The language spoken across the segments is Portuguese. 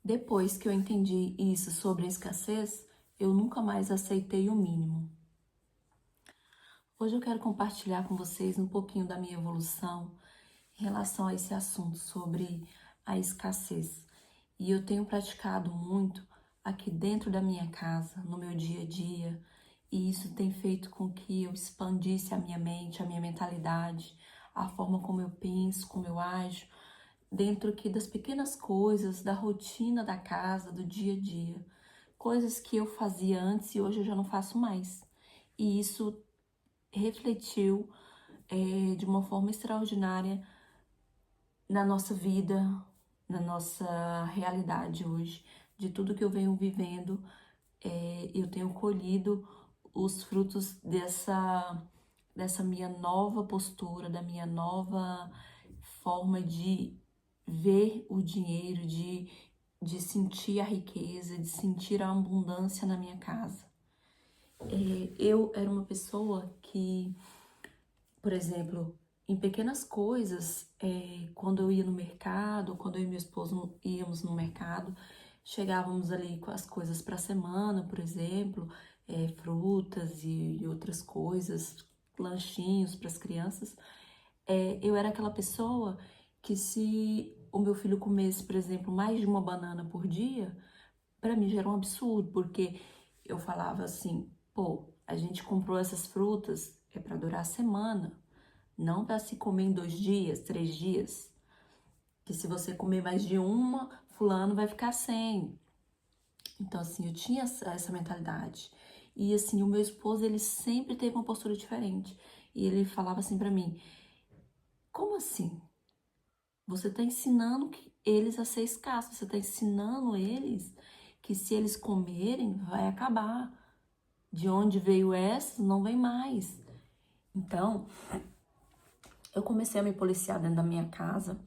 Depois que eu entendi isso sobre a escassez, eu nunca mais aceitei o mínimo. Hoje eu quero compartilhar com vocês um pouquinho da minha evolução em relação a esse assunto sobre a escassez. E eu tenho praticado muito aqui dentro da minha casa, no meu dia a dia, e isso tem feito com que eu expandisse a minha mente, a minha mentalidade, a forma como eu penso, como eu ajo, dentro aqui das pequenas coisas, da rotina da casa, do dia a dia. Coisas que eu fazia antes e hoje eu já não faço mais. E isso refletiu de uma forma extraordinária na nossa vida, na nossa realidade hoje, de tudo que eu venho vivendo. Eu tenho colhido os frutos dessa minha nova postura, da minha nova forma de ver o dinheiro, de sentir a riqueza, de sentir a abundância na minha casa. Eu era uma pessoa que, por exemplo, em pequenas coisas, quando eu ia no mercado, quando eu e meu esposo íamos no mercado, chegávamos ali com as coisas para a semana, por exemplo, frutas e outras coisas, lanchinhos para as crianças. Eu era aquela pessoa que, se o meu filho comesse, por exemplo, mais de uma banana por dia, para mim já era um absurdo, porque eu falava assim, pô, a gente comprou essas frutas para durar a semana, não para se comer em 2 dias, 3 dias. Que se você comer mais de uma, fulano vai ficar sem. Então, assim, eu tinha essa mentalidade. E, assim, o meu esposo, ele sempre teve uma postura diferente. E ele falava assim pra mim, como assim? Você tá ensinando eles a ser escassos, você tá ensinando eles que se eles comerem, vai acabar. De onde veio essa, não vem mais. Então, eu comecei a me policiar dentro da minha casa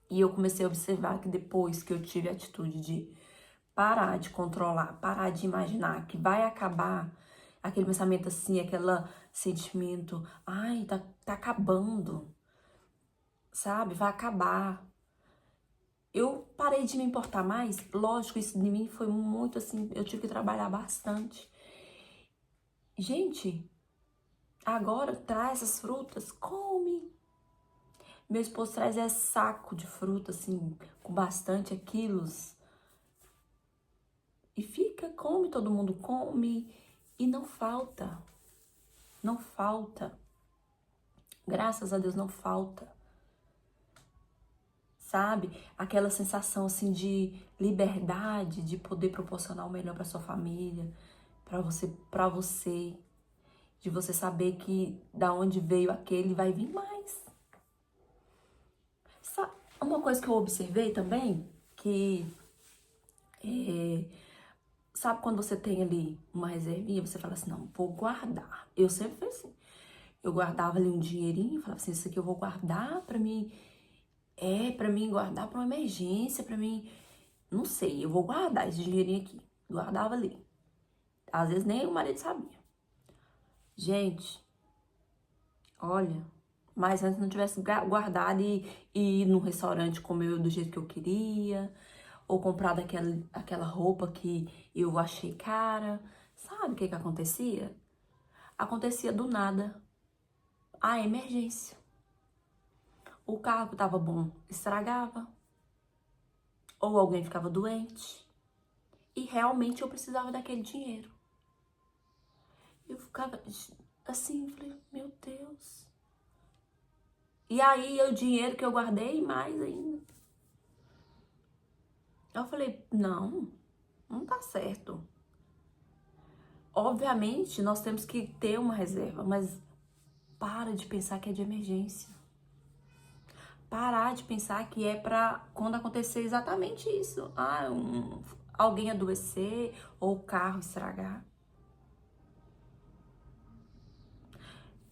e eu comecei a observar que depois que eu tive a atitude de parar de controlar, parar de imaginar que vai acabar, aquele pensamento assim, aquele sentimento, ai, tá acabando, sabe? Vai acabar. Eu parei de me importar mais, lógico, isso de mim foi muito assim, eu tive que trabalhar bastante. Gente, agora traz essas frutas, come. Meu esposo traz saco de fruta, assim, com bastante quilos. E fica, come, todo mundo come. E não falta. Não falta. Graças a Deus não falta. Sabe? Aquela sensação, assim, de liberdade, de poder proporcionar o melhor para sua família, para você. De você saber que da onde veio aquele vai vir mais. Sabe? Uma coisa que eu observei também, que sabe quando você tem ali uma reservinha, você fala assim, não, vou guardar. Eu sempre fui assim. Eu guardava ali um dinheirinho, falava assim, isso aqui eu vou guardar pra mim, pra mim guardar pra uma emergência, pra mim, não sei, eu vou guardar esse dinheirinho aqui. Guardava ali. Às vezes nem o marido sabia. Gente, olha, mas antes não tivesse guardado e ir num restaurante comer do jeito que eu queria, ou comprado aquela roupa que eu achei cara. Sabe o que acontecia? Acontecia do nada a emergência. O carro que estava bom estragava, ou alguém ficava doente, e realmente eu precisava daquele dinheiro. Eu ficava assim, falei, meu Deus. E aí o dinheiro que eu guardei, mais ainda. Eu falei, não tá certo. Obviamente, nós temos que ter uma reserva, mas para de pensar que é de emergência. Parar de pensar que é pra quando acontecer exatamente isso. Alguém adoecer ou o carro estragar.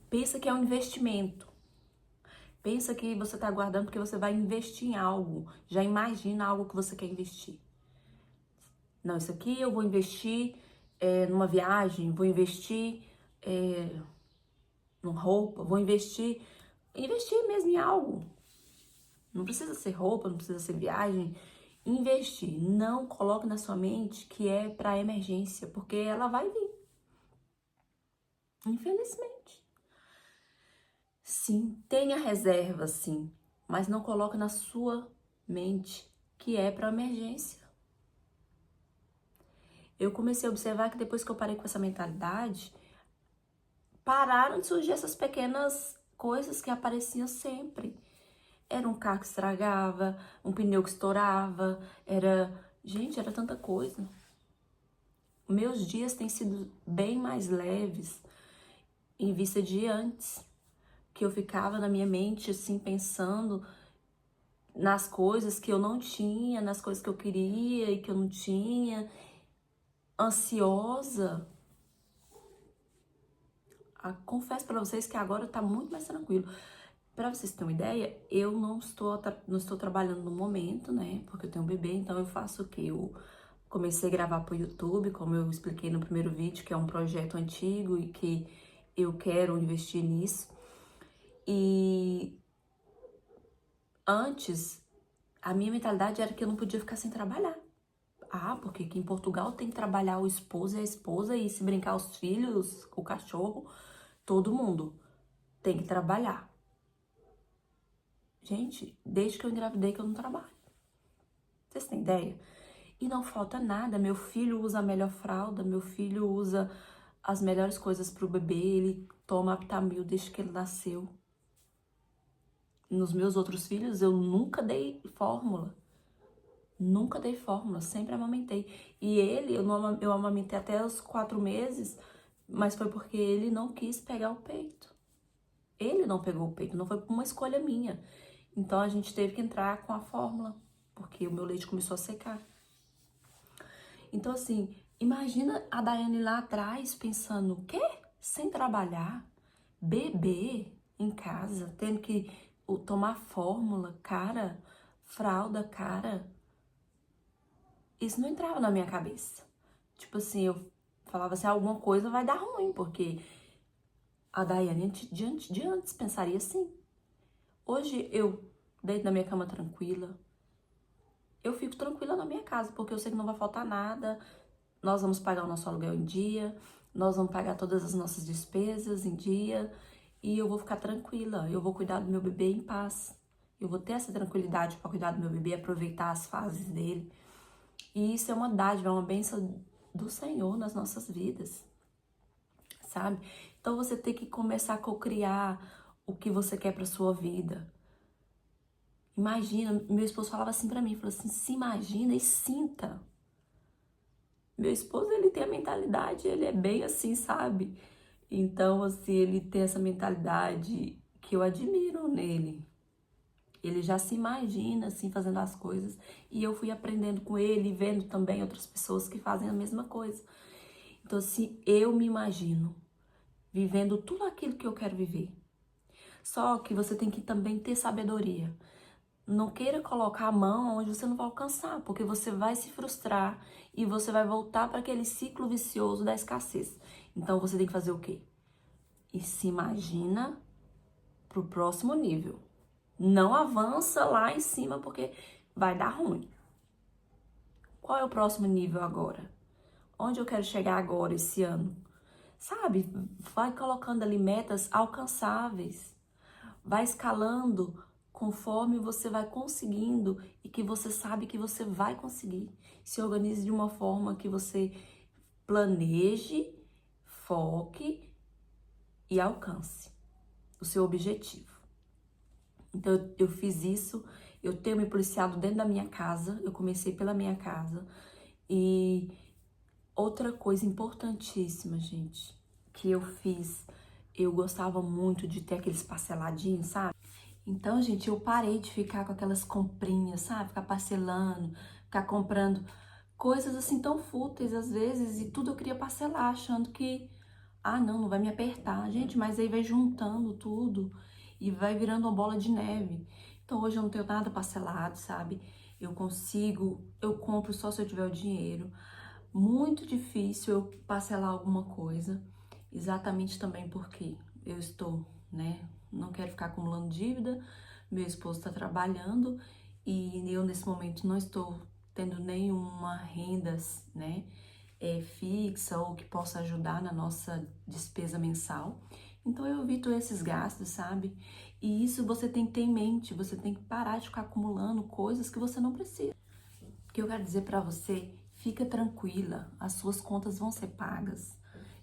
Pensa que é um investimento. Pensa que você tá guardando porque você vai investir em algo. Já imagina algo que você quer investir. Não, isso aqui eu vou investir numa viagem, vou investir numa roupa, vou investir mesmo em algo. Não precisa ser roupa, não precisa ser viagem. investir. Não coloque na sua mente que é para emergência, porque ela vai vir. Infelizmente. Sim, tenha reserva, sim, mas não coloque na sua mente que é para emergência. Eu comecei a observar que depois que eu parei com essa mentalidade, pararam de surgir essas pequenas coisas que apareciam sempre. Era um carro que estragava, um pneu que estourava, Gente, era tanta coisa. Meus dias têm sido bem mais leves em vista de antes, que eu ficava na minha mente, assim, pensando nas coisas que eu não tinha, nas coisas que eu queria e que eu não tinha, ansiosa. Confesso para vocês que agora tá muito mais tranquilo. Para vocês terem uma ideia, eu não estou trabalhando no momento, né? Porque eu tenho um bebê, então eu faço o quê? Eu comecei a gravar pro YouTube, como eu expliquei no primeiro vídeo, que é um projeto antigo e que eu quero investir nisso. E antes, a minha mentalidade era que eu não podia ficar sem trabalhar. Ah, porque aqui em Portugal tem que trabalhar o esposo e a esposa, e se brincar os filhos, o cachorro, todo mundo tem que trabalhar. Gente, desde que eu engravidei que eu não trabalho. Vocês têm ideia? E não falta nada. Meu filho usa a melhor fralda, meu filho usa as melhores coisas pro bebê, ele toma Aptamil desde que ele nasceu. Nos meus outros filhos eu nunca dei fórmula. Nunca dei fórmula, sempre amamentei. E ele, eu amamentei até os 4 meses, mas foi porque ele não quis pegar o peito. Ele não pegou o peito, não foi por uma escolha minha. Então a gente teve que entrar com a fórmula, porque o meu leite começou a secar. Então assim, imagina a Daiane lá atrás pensando, o quê? Sem trabalhar, bebê em casa, tendo que tomar fórmula, cara, fralda, cara. Isso não entrava na minha cabeça. Tipo assim, eu falava assim, alguma coisa vai dar ruim, porque a Daiane de antes pensaria assim. Hoje eu deito na minha cama tranquila. Eu fico tranquila na minha casa, porque eu sei que não vai faltar nada. Nós vamos pagar o nosso aluguel em dia, nós vamos pagar todas as nossas despesas em dia, e eu vou ficar tranquila, eu vou cuidar do meu bebê em paz. Eu vou ter essa tranquilidade para cuidar do meu bebê, aproveitar as fases dele. E isso é uma dádiva, é uma bênção do Senhor nas nossas vidas, sabe? Então você tem que começar a cocriar o que você quer para sua vida. Imagina, meu esposo falava assim para mim, falou assim, se imagina e sinta. Meu esposo, ele tem a mentalidade, ele é bem assim, sabe? Então, assim, ele tem essa mentalidade que eu admiro nele. Ele já se imagina, assim, fazendo as coisas. E eu fui aprendendo com ele, vendo também outras pessoas que fazem a mesma coisa. Então, assim, eu me imagino vivendo tudo aquilo que eu quero viver. Só que você tem que também ter sabedoria. Não queira colocar a mão onde você não vai alcançar, porque você vai se frustrar e você vai voltar para aquele ciclo vicioso da escassez. Então você tem que fazer o quê? E se imagina para o próximo nível. Não avança lá em cima porque vai dar ruim. Qual é o próximo nível agora? Onde eu quero chegar agora esse ano? Sabe? Vai colocando ali metas alcançáveis. Vai escalando conforme você vai conseguindo e que você sabe que você vai conseguir. Se organize de uma forma que você planeje, foque e alcance o seu objetivo. Então eu fiz isso, eu tenho me policiado dentro da minha casa, eu comecei pela minha casa. E outra coisa importantíssima, gente, que eu fiz, eu gostava muito de ter aqueles parceladinhos, sabe? Então, gente, eu parei de ficar com aquelas comprinhas, sabe? Ficar parcelando, ficar comprando coisas assim tão fúteis às vezes, e tudo eu queria parcelar, achando que, ah, não, não vai me apertar. Gente, mas aí vai juntando tudo e vai virando uma bola de neve. Então, hoje eu não tenho nada parcelado, sabe? Eu compro só se eu tiver o dinheiro. Muito difícil eu parcelar alguma coisa, exatamente também porque eu estou, né? Não quero ficar acumulando dívida, meu esposo está trabalhando e eu nesse momento não estou tendo nenhuma renda, né, fixa ou que possa ajudar na nossa despesa mensal. Então eu evito esses gastos, sabe? E isso você tem que ter em mente, você tem que parar de ficar acumulando coisas que você não precisa. O que eu quero dizer para você, fica tranquila, as suas contas vão ser pagas.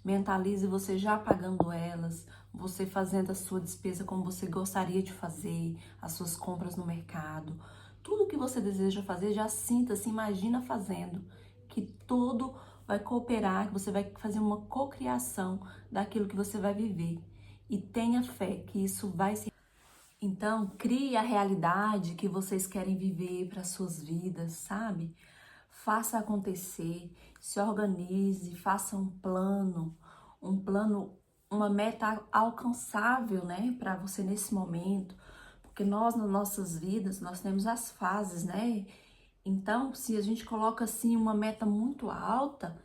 Mentalize você já pagando elas, você fazendo a sua despesa como você gostaria de fazer, as suas compras no mercado. Tudo que você deseja fazer, já sinta, se imagina fazendo, que tudo vai cooperar, que você vai fazer uma cocriação daquilo que você vai viver. E tenha fé que isso vai se... Então, crie a realidade que vocês querem viver para suas vidas, sabe? Faça acontecer, se organize, faça um plano, uma meta alcançável, né, para você nesse momento, porque nós nas nossas vidas, nós temos as fases, né? Então, se a gente coloca assim uma meta muito alta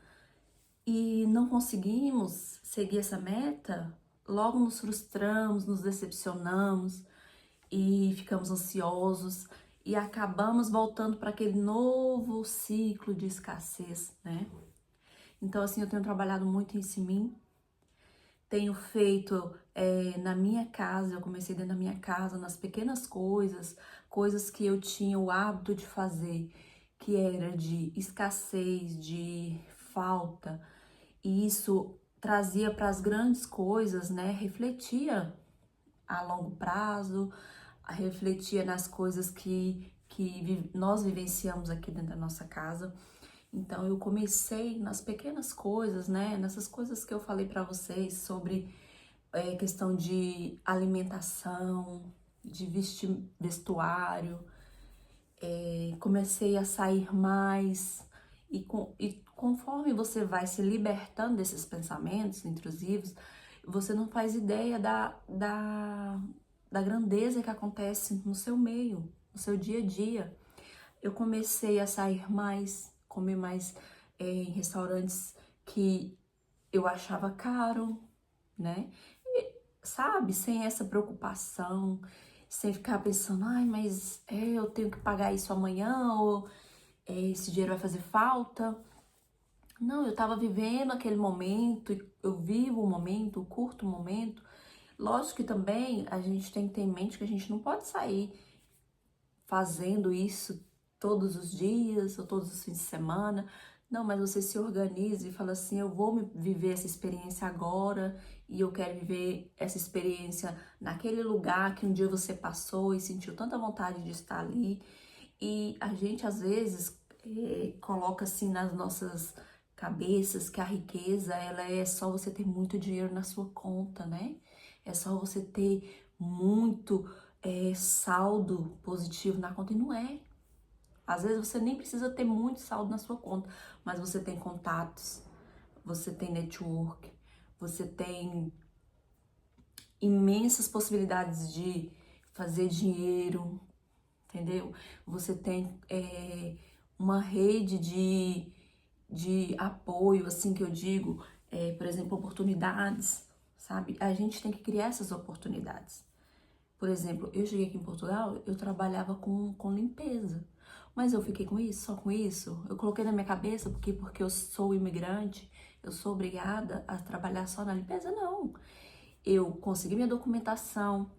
e não conseguimos seguir essa meta, logo nos frustramos, nos decepcionamos e ficamos ansiosos e acabamos voltando para aquele novo ciclo de escassez, né? Então, assim, eu tenho trabalhado muito isso em mim, tenho feito na minha casa, eu comecei dentro da minha casa, nas pequenas coisas, coisas que eu tinha o hábito de fazer, que era de escassez, de falta, e isso trazia para as grandes coisas, né? Refletia a longo prazo, refletia nas coisas que nós vivenciamos aqui dentro da nossa casa. Então eu comecei nas pequenas coisas, né? Nessas coisas que eu falei para vocês sobre questão de alimentação, de vestuário. Comecei a sair mais e conforme você vai se libertando desses pensamentos intrusivos, você não faz ideia da grandeza que acontece no seu meio, no seu dia a dia. Eu comecei a sair mais, comer mais em restaurantes que eu achava caro, né? E, sabe, sem essa preocupação, sem ficar pensando, ai, mas eu tenho que pagar isso amanhã, ou esse dinheiro vai fazer falta. Não, eu tava vivendo aquele momento, eu vivo o momento, curto o momento. Lógico que também a gente tem que ter em mente que a gente não pode sair fazendo isso todos os dias ou todos os fins de semana. Não, mas você se organiza e fala assim, eu vou viver essa experiência agora e eu quero viver essa experiência naquele lugar que um dia você passou e sentiu tanta vontade de estar ali. E a gente às vezes coloca assim nas nossas cabeças que a riqueza ela é só você ter muito dinheiro na sua conta, né? É só você ter muito saldo positivo na conta, e não é. Às vezes você nem precisa ter muito saldo na sua conta, mas você tem contatos, você tem network, você tem imensas possibilidades de fazer dinheiro, entendeu? Você tem uma rede de apoio, assim que eu digo, por exemplo, oportunidades, sabe? A gente tem que criar essas oportunidades. Por exemplo, eu cheguei aqui em Portugal, eu trabalhava com limpeza. Mas eu fiquei com isso, só com isso. Eu coloquei na minha cabeça porque eu sou imigrante, eu sou obrigada a trabalhar só na limpeza? Não. Eu consegui minha documentação,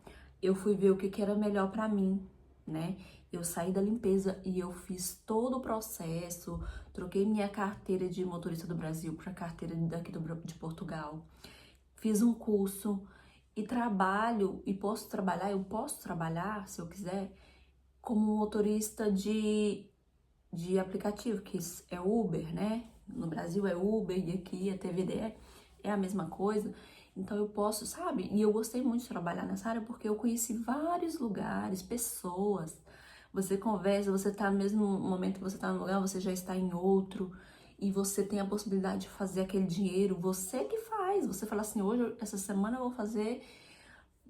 eu fui ver o que era melhor para mim, né? Eu saí da limpeza e eu fiz todo o processo, troquei minha carteira de motorista do Brasil para carteira daqui de Portugal. Fiz um curso e trabalho, e eu posso trabalhar, se eu quiser, como motorista de aplicativo, que é Uber, né? No Brasil é Uber e aqui a TVD é a mesma coisa. Então eu posso, sabe? E eu gostei muito de trabalhar nessa área porque eu conheci vários lugares, pessoas. Você conversa, você tá no mesmo momento que você tá num lugar, você já está em outro. E você tem a possibilidade de fazer aquele dinheiro, você que faz. Você fala assim, hoje, essa semana eu vou fazer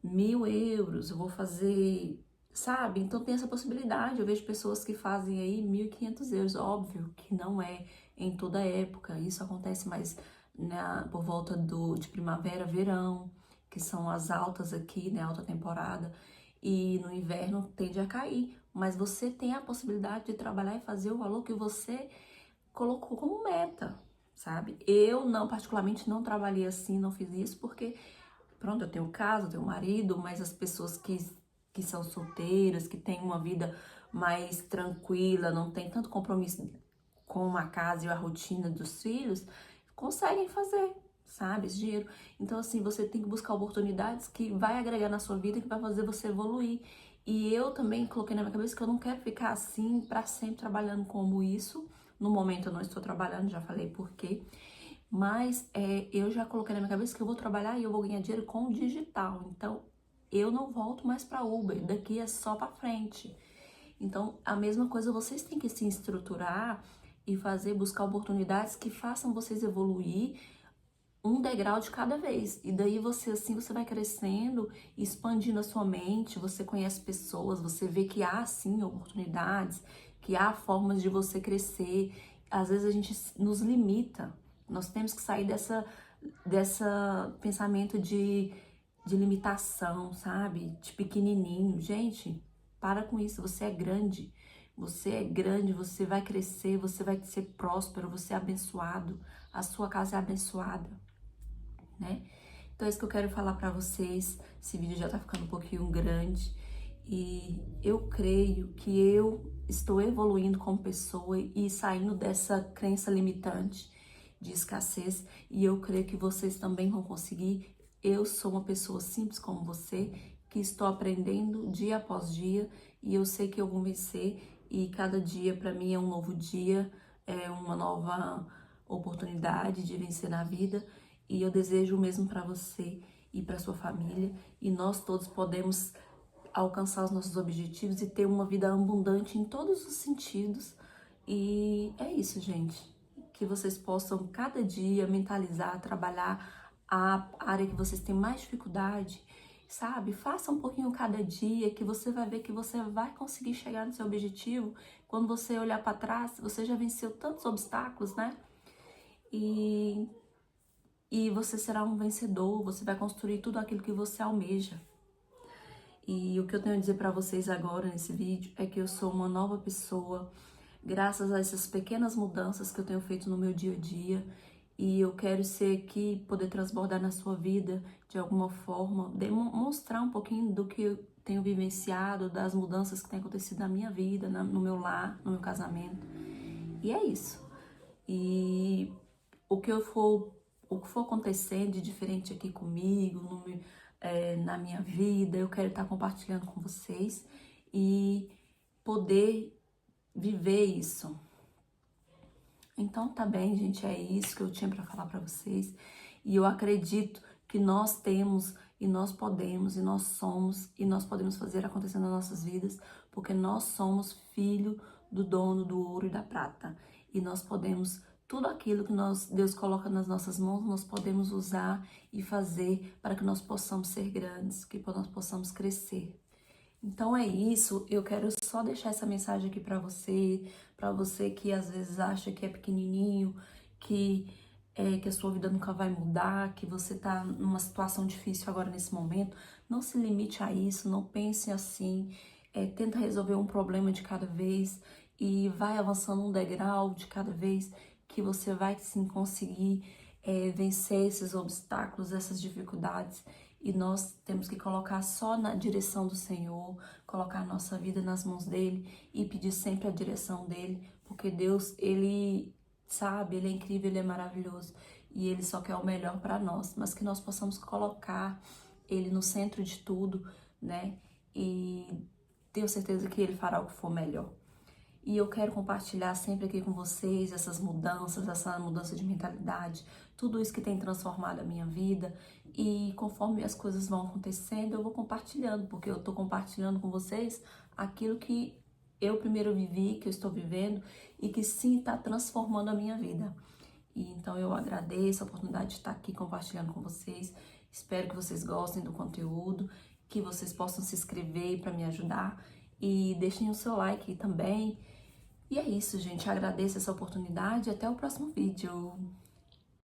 1.000 euros, eu vou fazer, sabe? Então tem essa possibilidade. Eu vejo pessoas que fazem aí 1.500 euros. Óbvio que não é em toda época. Isso acontece mais por volta de primavera, verão, que são as altas aqui, né? Alta temporada. E no inverno tende a cair. mas você tem a possibilidade de trabalhar e fazer o valor que você colocou como meta, sabe? Eu não, particularmente, não trabalhei assim, não fiz isso, porque, pronto, eu tenho casa, eu tenho marido, mas as pessoas que são solteiras, que têm uma vida mais tranquila, não tem tanto compromisso com a casa e a rotina dos filhos, conseguem fazer, sabe, esse dinheiro. Então, assim, você tem que buscar oportunidades que vai agregar na sua vida, que vai fazer você evoluir. E eu também coloquei na minha cabeça que eu não quero ficar assim para sempre trabalhando como isso. No momento eu não estou trabalhando, já falei por quê. Mas eu já coloquei na minha cabeça que eu vou trabalhar e eu vou ganhar dinheiro com o digital. Então, eu não volto mais para Uber, daqui é só para frente. Então, a mesma coisa, vocês têm que se estruturar e fazer, buscar oportunidades que façam vocês evoluir um degrau de cada vez. E daí você, assim, você vai crescendo, expandindo a sua mente, você conhece pessoas, você vê que há, sim, oportunidades, que há formas de você crescer. Às vezes a gente nos limita. Nós temos que sair dessa pensamento de limitação, sabe? De pequenininho. Gente, para com isso, você é grande. Você é grande, você vai crescer, você vai ser próspero, você é abençoado. A sua casa é abençoada, né? Então é isso que eu quero falar pra vocês. Esse vídeo já tá ficando um pouquinho grande e eu creio que eu estou evoluindo como pessoa e saindo dessa crença limitante de escassez, e eu creio que vocês também vão conseguir. Eu sou uma pessoa simples como você, que estou aprendendo dia após dia, e eu sei que eu vou vencer, e cada dia para mim é um novo dia, é uma nova oportunidade de vencer na vida. E eu desejo o mesmo para você e para sua família, e nós todos podemos alcançar os nossos objetivos e ter uma vida abundante em todos os sentidos. E é isso, gente. Que vocês possam cada dia mentalizar, trabalhar a área que vocês têm mais dificuldade, sabe? Faça um pouquinho cada dia, que você vai ver que você vai conseguir chegar no seu objetivo. Quando você olhar para trás, você já venceu tantos obstáculos, né? E você será um vencedor, você vai construir tudo aquilo que você almeja. E o que eu tenho a dizer para vocês agora nesse vídeo é que eu sou uma nova pessoa, graças a essas pequenas mudanças que eu tenho feito no meu dia a dia. E eu quero ser aqui, poder transbordar na sua vida de alguma forma, demonstrar um pouquinho do que eu tenho vivenciado, das mudanças que têm acontecido na minha vida, no meu lar, no meu casamento. E é isso. E o que for acontecendo de diferente aqui comigo, na minha vida, eu quero estar compartilhando com vocês e poder viver isso. Então tá bem, gente, é isso que eu tinha para falar para vocês. E eu acredito que nós temos e nós podemos e nós somos e nós podemos fazer acontecer nas nossas vidas, porque nós somos filho do dono do ouro e da prata. E nós podemos, tudo aquilo que Deus coloca nas nossas mãos, nós podemos usar e fazer para que nós possamos ser grandes, que nós possamos crescer. Então é isso, eu quero só deixar essa mensagem aqui para você que às vezes acha que é pequenininho, que a sua vida nunca vai mudar, que você tá numa situação difícil agora nesse momento. Não se limite a isso, não pense assim, tenta resolver um problema de cada vez e vai avançando um degrau de cada vez, que você vai sim conseguir vencer esses obstáculos, essas dificuldades. E nós temos que colocar só na direção do Senhor, colocar a nossa vida nas mãos dele e pedir sempre a direção dele, porque Deus, ele sabe, ele é incrível, ele é maravilhoso e ele só quer o melhor para nós, mas que nós possamos colocar ele no centro de tudo, né? E tenho certeza que ele fará o que for melhor. E eu quero compartilhar sempre aqui com vocês essas mudanças, essa mudança de mentalidade, tudo isso que tem transformado a minha vida. E conforme as coisas vão acontecendo, eu vou compartilhando, porque eu tô compartilhando com vocês aquilo que eu primeiro vivi, que eu estou vivendo e que sim está transformando a minha vida. E então eu agradeço a oportunidade de estar aqui compartilhando com vocês. Espero que vocês gostem do conteúdo, que vocês possam se inscrever para me ajudar e deixem o seu like também. E é isso, gente. Agradeço essa oportunidade e até o próximo vídeo.